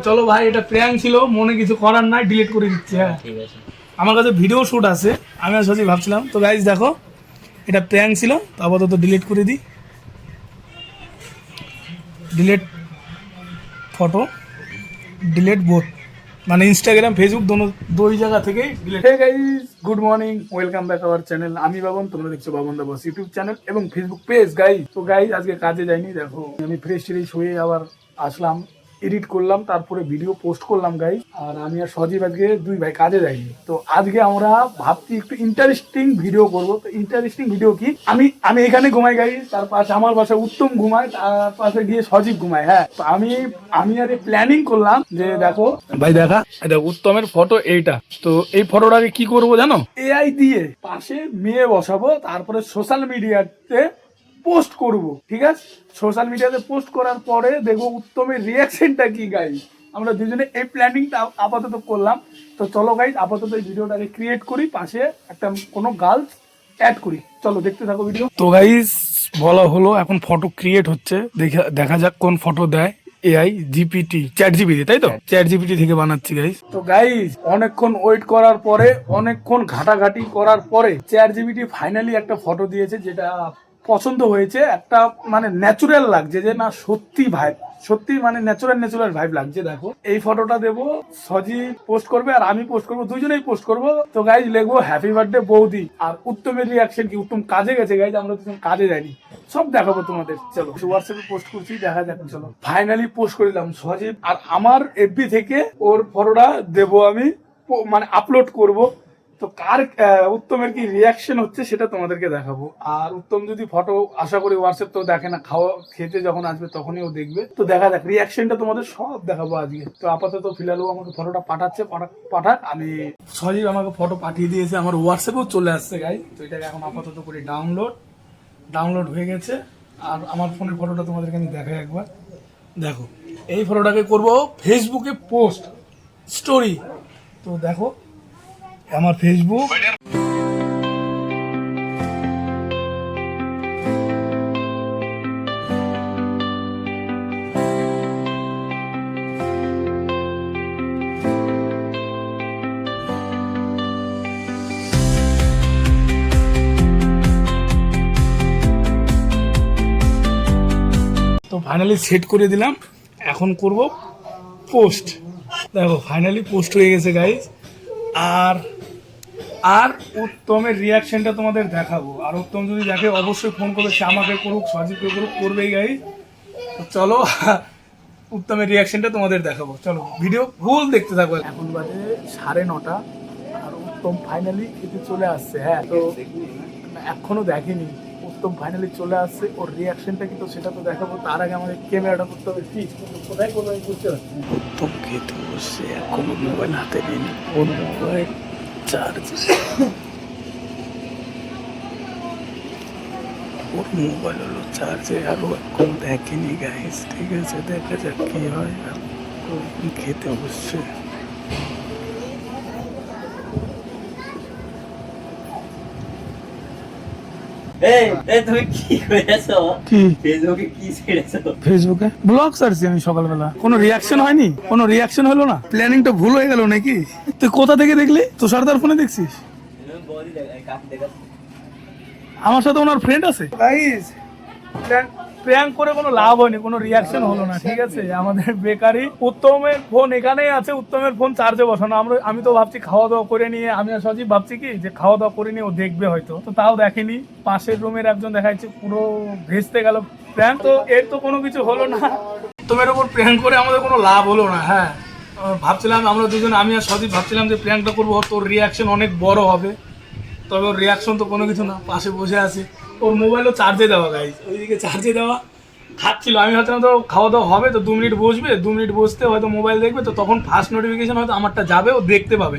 চলো ভাই, এটা প্র্যাঙ্ক ছিল, মনে কিছু করার নাই, ডিলিট করে দিচ্ছি। হ্যাঁ ঠিক আছে, আমার কাছে ভিডিও শুট আছে, আমি আর সত্যি ভাবছিলাম। তো গাইজ দেখো, এটা প্র্যাঙ্ক ছিল, তো আপাতত ডিলিট করে দিই। ডিলিট ফটো, ডিলিট বোথ, মানে ইনস্টাগ্রাম ফেসবুক দুই জায়গা থেকেই delete. Hey guys, good morning, welcome back our channel. আমি বাবন, তোমরা দেখছো Babon the boss YouTube channel এবং ফেসবুক পেজ। গাইজ তো গাইজ আজকে কাজে যাইনি, দেখো আমি ফ্রেশ ট্রেশ হয়ে আবার আসলাম, এডিট করলাম, তারপরে ভিডিও পোস্ট করলাম গাইজ। আর আমি আর সজীব আজকে দুই ভাই কাজে যাইনি। তো আজকে আমরা ভাবছি একটু ইন্টারেস্টিং ভিডিও করবো। তো ইন্টারেস্টিং ভিডিও কি, আমি এখানে ঘুমাই গাইজ, তার পাশে আমার বাসায় উত্তম ঘুমায়, তার পাশে গিয়ে সজীব ঘুমায়। হ্যাঁ, তো আমি আর প্ল্যানিং করলাম যে দেখো ভাই, দেখা এটা উত্তমের ফটো, এইটা। তো এই ফটোটাকে কি করবো জানো, এআই দিয়ে পাশে মেয়ে বসাবো, তারপরে সোশ্যাল মিডিয়াতে পোস্ট করব। ঠিক আছে, সোশ্যাল মিডিয়াতে পোস্ট করার পরে দেখবো উত্তমের রিয়াকশনটা কি। গাইজ আমরা দুজনে এই প্ল্যানিংটা আপাতত করলাম। তো চলো গাইজ, আপাতত এই ভিডিওটাকে ক্রিয়েট করি, পাশে একটা কোনো গার্লস অ্যাড করি। চলো দেখতে থাকো ভিডিও। তো গাইজ বলা হলো, এখন ফটো ক্রিয়েট হচ্ছে, দেখা যাক কোন ফটো দেয়। এআই জিপিটি, চ্যাট জিপিটি, তাই তো চ্যাট জিপিটি থেকে বানাচ্ছি গাইজ। তো গাইজ অনেকক্ষণ ওয়েট করার পরে, অনেকক্ষণ ঘাটাঘাটি করার পরে চ্যাট জিপিটি ফাইনালি একটা ফটো দিয়েছে, যেটা পছন্দ হয়েছে। একটা মানে ন্যাচুরাল লাগছে, যে না সত্যি ভাই, সত্যি মানে ন্যাচুরাল ভাইব লাগছে। দেখো এই ফটোটা দেবো, সজি পোস্ট করবে আর আমি পোস্ট করবো, দুজনেই পোস্ট করবো। তো গাইজ লিখবো হ্যাপি বার্থডে বৌদি। আর উত্তমের রিয়াকশন কি, উত্তম কাজে গেছে গাইজ, আমরা দুজন কাজে যাইনি, সব দেখাবো তোমাদের। চলো হোয়াটসঅ্যাপে পোস্ট করছি, দেখা যাক। চলো ফাইনালি পোস্ট করে দিলাম সজীব, আর আমার এফবি থেকে ওর ফটোটা দেবো আমি, মানে আপলোড করব। তো কার উত্তমের কি রিয়াকশন হচ্ছে সেটা তোমাদেরকে দেখাবো। আর উত্তম যদি ফটো, আশা করি হোয়াটসঅ্যাপ তো দেখে না, খেতে যখন আসবে তখনই ও দেখবে। তো দেখা যাক, রিয়াকশনটা তোমাদের সব দেখাবো আজকে। তো আপাতত ফিলহাল ও আমাকে ফটোটা পাঠাচ্ছে, পাঠাক। আমি সজীব আমাকে ফটো পাঠিয়ে দিয়েছে, আমার হোয়াটসঅ্যাপেও চলে আসছে গাইজ। তো এটাকে এখন আপাতত করি ডাউনলোড হয়ে গেছে। আর আমার ফোনের ফটোটা তোমাদেরকে আমি দেখাই একবার। দেখো এই ফটোটাকে করব ফেসবুকে পোস্ট স্টোরি। তো দেখো আমার ফেসবুক, তো ফাইনালি সেট করে দিলাম, এখন করব পোস্ট। দেখো ফাইনালি পোস্ট হয়ে গেছে গাইজ। আর উত্তমের রিয়াকশনটা তোমাদের দেখাবো। আর উত্তম যদি দেখে অবশ্যই ফোন করবে, সে আমাকে করুক, সজীবকে করুক, করবেই গাইজ। তো চলো উত্তমের রিয়াকশনটা তোমাদের দেখাবো, চলো ভিডিও ফুল দেখতে থাকবো। এখন বাজে 9:30, আর উত্তম ফাইনালি খেতে চলে আসছে। হ্যাঁ, তো এখনো দেখেনি, উত্তম ফাইনালি চলে আসছে, ওর রিয়াকশনটা কি তো সেটা তো দেখাবো। তার আগে আমাদের ক্যামেরাটা করতে হবে ঠিক, কোথায় আমি বুঝতে পারছি। উত্তম খেতে বসছে, এখনো মোবাইল হাতে নেই, ওর মোবাইল চার্জ, ওর মোবাইল হলো চার্জে, আর ও এখন দেখেনি গাইস। ঠিক আছে, দেখা যাক কি হয়। আর খেতে বসছে। ফেসবুকে ব্লগ সার্চি আমি সকালবেলা, কোনো রিয়াকশন হয়নি, কোনো রিয়াকশন হলো না, প্ল্যানিংটা ভুল হয়ে গেল নাকি? তুই কোথা থেকে দেখলি? তো সর্দার ফোনে দেখছিস? আমার সাথে ওনার ফ্রেন্ড আছে গাইস। প্র্যাঙ্ক করে কোনো লাভ হয়নি, কোনো রিয়াকশন হলো না। ঠিক আছে, আমাদের বেকারি। উত্তমের ফোন এখানেই আছে, উত্তমের ফোন চার্জে বসানো। আমি তো ভাবছি খাওয়া দাওয়া করে নিয়ে, আমি আর সজীব ভাবছি কি যে খাওয়া দাওয়া করে নিয়ে ও দেখবে হয়তো, তো তাও দেখেনি। পাশের রুমের একজন দেখাচ্ছে, পুরো ভেস্তে গেল প্র্যাঙ্ক। তো এর তো কোনো কিছু হলো না, উত্তমের ওপর প্র্যাঙ্ক করে আমাদের কোনো লাভ হলো না। হ্যাঁ, ভাবছিলাম আমরা দুজন, আমি আর সজীব ভাবছিলাম যে প্র্যাঙ্কটা করবো, তোর রিয়াকশন অনেক বড় হবে। তবে ওর রিয়াকশন তো কোনো কিছু না, পাশে বসে আছে, ওর মোবাইলও চার্জে দেওয়া গাইজ, ওইদিকে চার্জে দেওয়া, খাচ্ছিল। আমি ভাবছিলাম তো খাওয়া দাওয়া হবে, তো 2 মিনিট বসবে, 2 মিনিট বসতে হয়তো মোবাইল দেখবে, তো তখন ফার্স্ট নোটিফিকেশন হয়তো আমারটা যাবে, ও দেখতে পাবে।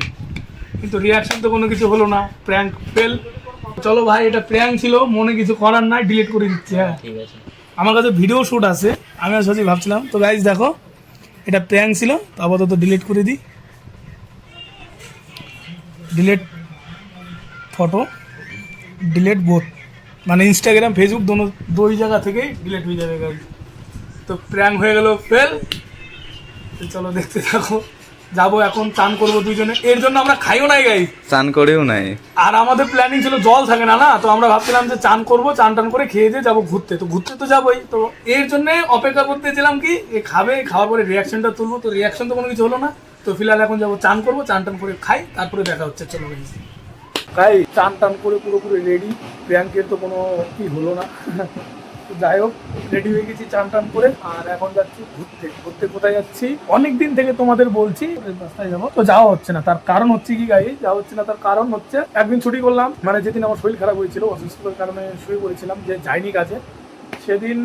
কিন্তু রিয়াকশন তো কোনো কিছু হলো না, প্র্যাঙ্ক ফেল। চলো ভাই, এটা প্র্যাঙ্ক ছিল, মনে কিছু করার নাই, ডিলিট করে দিচ্ছি। হ্যাঁ ঠিক আছে, আমার কাছে ভিডিও শ্যুট আছে, আমি আর সত্যি ভাবছিলাম। তো গাইজ দেখো, এটা প্র্যাঙ্ক ছিল, তো আপাতত ডিলিট করে দিই। ডিলিট ফটো, ডিলিট বোথ, মানে ইনস্টাগ্রাম ফেসবুক দুই জায়গা থেকেই ডিলিট হয়ে যাবে গাইজ। তো প্র্যাঙ্ক হয়ে গেল ফেল। তো চলো দেখতে থাকো। যাবো এখন, চান করবো দুইজনে, এর জন্য আমরা খাইও নাই গাই, চান করেও নাই। আর আমাদের প্ল্যানিং ছিল জল থাকে না, তো আমরা ভাবছিলাম যে চান করবো, চান টান করে খেয়ে দিয়ে যাবো ঘুরতে। তো ঘুরতে তো যাবোই, তো এর জন্য অপেক্ষা করতেছিলাম কি এ খাবে, খাওয়ার পরে রিয়াকশনটা তুলবো। তো রিয়াকশন তো কোনো কিছু হলো না। তো ফিলহাল এখন যাবো চান করবো, চান টান করে খাই, তারপরে দেখা হচ্ছে। চলো ভাই, চান টান করে পুরোপুরি রেডি। প্রিয়াঙ্কের তো কোনো কি হলো না। তো যাই হোক, রেডি হয়ে গেছি চান টান করে, আর এখন যাচ্ছি ঘুরতে। ঘুরতে কোথায় যাচ্ছি অনেক দিন থেকে তোমাদের বলছি, রাস্তায় যাবো, তো যাওয়া হচ্ছে না। তার কারণ হচ্ছে কি গাই, যাওয়া হচ্ছে না তার কারণ হচ্ছে একদিন ছুটি করলাম, মানে যেদিন আমার শরীর খারাপ হয়েছিল, অসুস্থতার কারণে শুয়ে পড়েছিলাম, যে যাইনি কাজে। সেদিন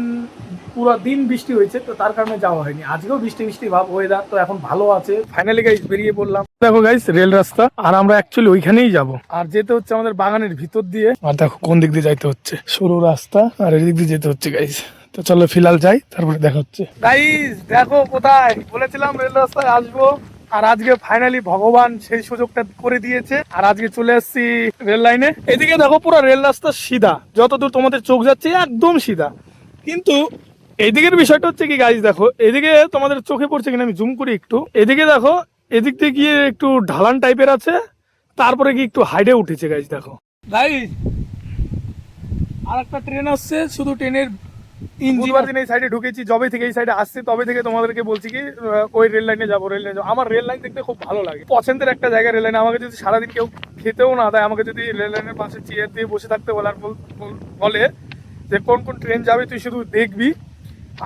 পুরো দিন বৃষ্টি হয়েছে, তো তার কারণে যাওয়া হয়নি। আজকেও বৃষ্টি বৃষ্টি ভাব ওয়েদার, তো এখন ভালো আছে। ফাইনালি গাইস বেরিয়ে পড়লাম। দেখো গাইস রেল রাস্তা, আর আমরা অ্যাকচুয়ালি ওইখানেই যাব। আর যেতে হচ্ছে আমাদের বাগানের ভিতর দিয়ে। আর দেখো কোন দিক দিয়ে যাইতে হচ্ছে, সরু রাস্তা, আর এদিক দিয়ে যেতে হচ্ছে গাইস। তো চলো ফিলহাল যাই, তারপরে দেখা হচ্ছে। গাইস দেখো কোথায় বলেছিলাম রেল রাস্তায় আসবো, আর আজকে ফাইনালি ভগবান সেই সুযোগটা করে দিয়েছে। আর আজকে চলে আসছি রেল লাইনে। এদিকে দেখো পুরো রেল রাস্তা সিধা, যতদূর তোমাদের চোখ যাচ্ছে একদম সিধা। কিন্তু এদিকের বিষয়টা হচ্ছে কি গাইস, দেখো এদিকে তোমাদের চোখে পড়ছে কিনা আমি জুম করি একটু। এদিকে দেখো, এদিক দিয়ে গিয়ে একটু ঢালান টাইপের আছে, তারপরে কি একটু হাইডে উঠেছে গাইস। দেখো গাইস আর একটা ট্রেন আসছে, শুধু ট্রেনের ইঞ্জিন। দিন এই সাইডে ঢুকেছি, যবে থেকে এই সাইডে আসছে তবে থেকে তোমাদেরকে বলছি কি ওই রেল লাইনে যাবো, রেল লাইনে যাবো। আমার রেল লাইন দেখতে খুব ভালো লাগে, পছন্দের একটা জায়গা রেল লাইন। আমাকে যদি সারাদিন কেউ খেতেও না দেয়, আমাকে যদি রেল লাইনের পাশে চেয়ার দিয়ে বসে থাকতে বলে, আর বলে যে কোন কোন ট্রেন যাবে তুই শুধু দেখবি,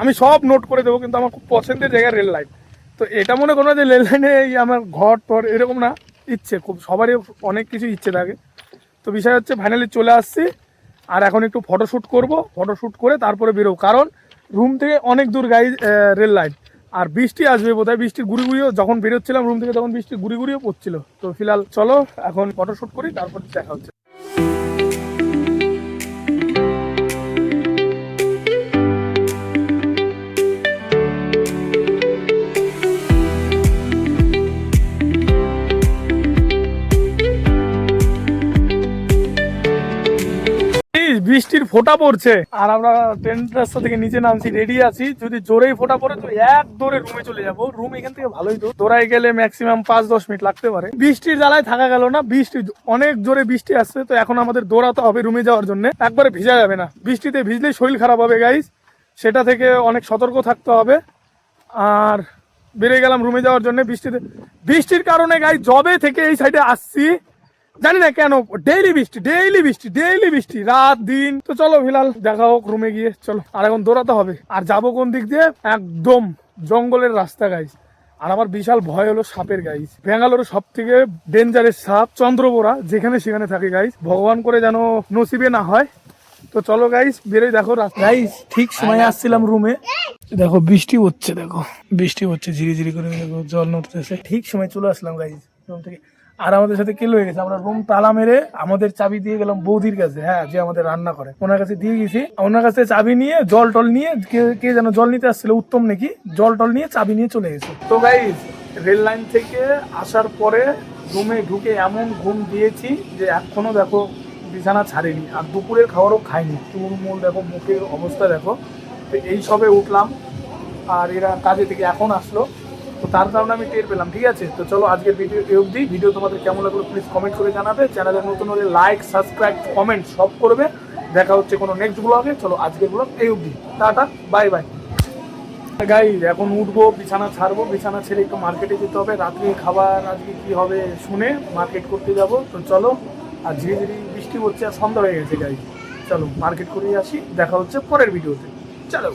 আমি সব নোট করে দেবো। কিন্তু আমার খুব পছন্দের জায়গা রেল লাইন। তো এটা মনে করো যে রেল লাইনে আমার ঘর টর এরকম না, ইচ্ছে খুব, সবারই অনেক কিছু ইচ্ছে থাকে। তো বিষয় হচ্ছে ফাইনালি চলে আসছি, আর এখন একটু ফটোশ্যুট করব, ফটোশ্যুট করে তারপরে বেরোবো। কারণ রুম থেকে অনেক দূর রেল লাইন, আর বৃষ্টি আসবে বোধহয়। বৃষ্টির গুড়ি গুড়িও যখন বেরোচ্ছিলাম রুম থেকে, তখন বৃষ্টির গুড়ি গুড়িও পড়ছিল। তো ফিলহাল চলো এখন ফটোশ্যুট করি, তারপর দেখা হচ্ছে। বৃষ্টির ফোঁটা পড়ছে, আর আমরা ট্রেন রাস্তা থেকে নিচে নামছি, রেডি আছি। যদি জোরেই ফোঁটা পড়ে তো এক দৌড়ে রুমে চলে যাবো। রুম এখান থেকে ভালোই তো, দৌড়াই গেলে ম্যাক্সিমাম 5-10 মিনিট লাগতে পারে। বৃষ্টির জ্বালায় থাকা গেল না, বৃষ্টি অনেক জোরে বৃষ্টি আসছে। তো এখন আমাদের দৌড়াতে হবে রুমে যাওয়ার জন্য, একবারে ভিজা যাবে না। বৃষ্টিতে ভিজলেই শরীর খারাপ হবে গাইস, সেটা থেকে অনেক সতর্ক থাকতে হবে। আর বেরিয়ে গেলাম রুমে যাওয়ার জন্য। বৃষ্টির কারণে গাইস জবে থেকে এই সাইডে আসছি, জানি না কেন ডেইলি বৃষ্টি, ডেইলি বৃষ্টি, ডেইলি বৃষ্টি, রাত দিন। তো চলো ফিলহাল দেখা হোক রুমে গিয়ে। চলো, আর এখন দৌড়াতে হবে। আর যাবো কোন দিক দিয়ে, একদম জঙ্গলের রাস্তা গাইস। আর আমার বিশাল ভয় হলো সাপের গাইস। ব্যাঙ্গালোরের সব থেকে ডেঞ্জারেস সাপ চন্দ্রবোরা, যেখানে সেখানে থাকে গাইস। ভগবান করে যেন নসিবে না হয়। তো চলো গাইস বেরোই। দেখো গাইস ঠিক সময় আসছিলাম রুমে, দেখো বৃষ্টি হচ্ছে, দেখো বৃষ্টি হচ্ছে ঝিরি ঝিরি করে, দেখো জল নড়তেছে। ঠিক সময় চলে আসলাম গাইস রুম থেকে। আর আমাদের সাথে কেলো হয়ে গেছে, আমরা রুম তালা মেরে আমাদের চাবি দিয়ে গেলাম বৌদির কাছে, হ্যাঁ, যে আমাদের রান্না করে, ওনার কাছে দিয়ে গেছি। ওনার কাছে চাবি নিয়ে জল টল নিয়ে, কে যেন জল নিতে আসছিল, উত্তম নাকি, জল টল নিয়ে চাবি নিয়ে চলে গেছে। তো গাইস রেল লাইন থেকে আসার পরে রুমে ঢুকে এমন ঘুম দিয়েছি যে এখনো দেখো বিছানা ছাড়েনি, আর দুপুরের খাবারও খাইনি। চুলমুল দেখো, মুখের অবস্থা দেখো। তো এই সবে উঠলাম, আর এরা কাজে থেকে এখন আসলো, তো তার কারণে আমি টের পেলাম। ঠিক আছে, তো চলো আজকের ভিডিও এই অবধি। ভিডিও তোমাদের কেমন লাগলো প্লিজ কমেন্ট করে জানাবে। চ্যানেলে নতুন হলে লাইক, সাবস্ক্রাইব, কমেন্ট সব করবে। দেখা হচ্ছে কোনো নেক্সট ব্লগে। চলো আজকের ব্লগ এই অবধি, টাটা, বাই বাই। গাইস এখন উঠবো, বিছানা ছাড়বো, বিছানা ছেড়ে একটু মার্কেটে যেতে হবে। রাত্রে খাবার আজকে কি হবে শুনে মার্কেট করতে যাব। তো চলো, আর ধীরে ধীরে বৃষ্টি হচ্ছে, আর সন্ধ্যা হয়ে গেছে গাইস। চলো মার্কেট করে আসি, দেখা হচ্ছে পরের ভিডিওতে। চলো।